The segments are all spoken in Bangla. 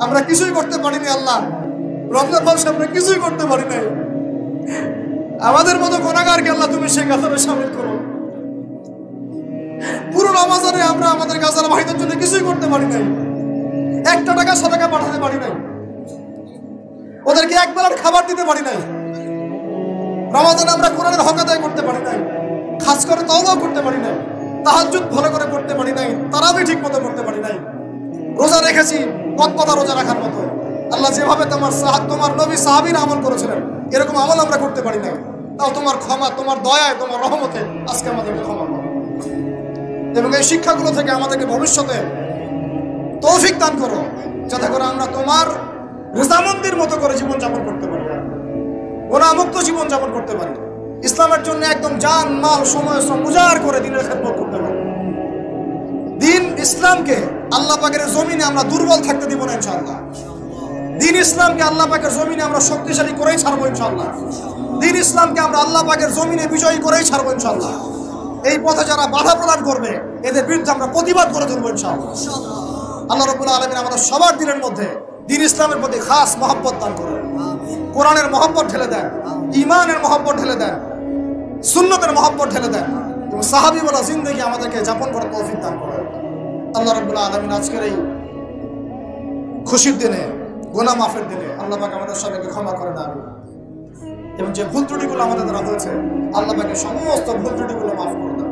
আমরা কিছুই করতে পারিনি আল্লাহ, রমজান মাসে আমরা কিছুই করতে পারি নাই। আমাদের মতো গুনাহগারকে আল্লাহ তুমি সেই কাতারে শামিল করো। পুরো রমজানে আমরা আমাদের গাজার ভাইদের জন্য কিছুই করতে পারি নাই, একটা টাকা সাদাকা পাঠাতে পারি নাই, ওদেরকে একবেলার খাবার দিতে পারি নাই। রমজানে আমরা কোরআনের হক আদায় করতে পারি নাই, খাস করে তওবা করতে পারি নাই, তাহাজ্জুদ ভালো করে করতে পারি নাই, তারাবি ঠিক মতো করতে পারি নাই। রোজা রেখেছি কতটা রোজা রাখার মতো, আল্লাহ যেভাবে তোমার নবী সাহাবীরা আমল করেছিলেন এরকম আমল আমরা করতে পারি নাই। তাও তোমার ক্ষমা, তোমার দয়ায়, তোমার রহমতে আজকে আমাদেরকে ক্ষমা করো এবং এই শিক্ষাগুলো থেকে আমাদেরকে ভবিষ্যতে তৌফিক দান করো, যাতে করে আমরা তোমার রেজামন্দির মতো করে জীবনযাপন করতে পারি, গুনাহমুক্ত জীবনযাপন করতে পারি, ইসলামের জন্য একদম জান মাল সময় উজাড় করে দিনের খেদমত করতে পারি। দিন ইসলামকে আল্লাহ পাকের জমিনে আমরা দুর্বল থাকতে দিব না ইনশাআল্লাহ। দিন ইসলামকে আল্লাহ পাকের জমিনে আমরা শক্তিশালী করেই ছাড়বো ইনশাআল্লাহ। দিন ইসলামকে আমরা আল্লাহ পাকের জমিনে বিজয়ী করেই ছাড়বো ইনশাআল্লাহ। এই পথে যারা বাধা প্রদান করবে এদের বিরুদ্ধে আমরা প্রতিবাদ করে তুলবো ইনশাআল্লাহ। আল্লাহ রাব্বুল আলামিন আমাদের সবার দিলের মধ্যে দিন ইসলামের প্রতি খাস মহব্বত দান করেন, কোরআনের মহব্বত ঢেলে দেন, ঈমানের মহব্বত ঢেলে দেন, সুন্নতের মহব্বত ঢেলে দেন এবং সাহাবীওয়ালা জিন্দেগি আমাদেরকে যাপন করার তৌফিক দান করেন। আল্লাহ রাব্বুল আলামিন আজকের এই খুশির দিনে, গুনাহ মাফের দিনে আল্লাহ পাক আমাদের সবাইকে ক্ষমা করে দেন এবং যে ভুল ত্রুটিগুলো আমাদের দ্বারা হয়েছে আল্লাহ পাকের সমস্ত ভুল ত্রুটিগুলো মাফ করে দেন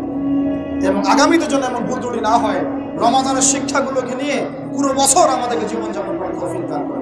এবং আগামীতে যেন এমন ভুল ত্রুটি না হয়, রমাদানের শিক্ষাগুলোকে নিয়ে পুরো বছর আমাদেরকে জীবনযাপন করার তৌফিক দান করেন।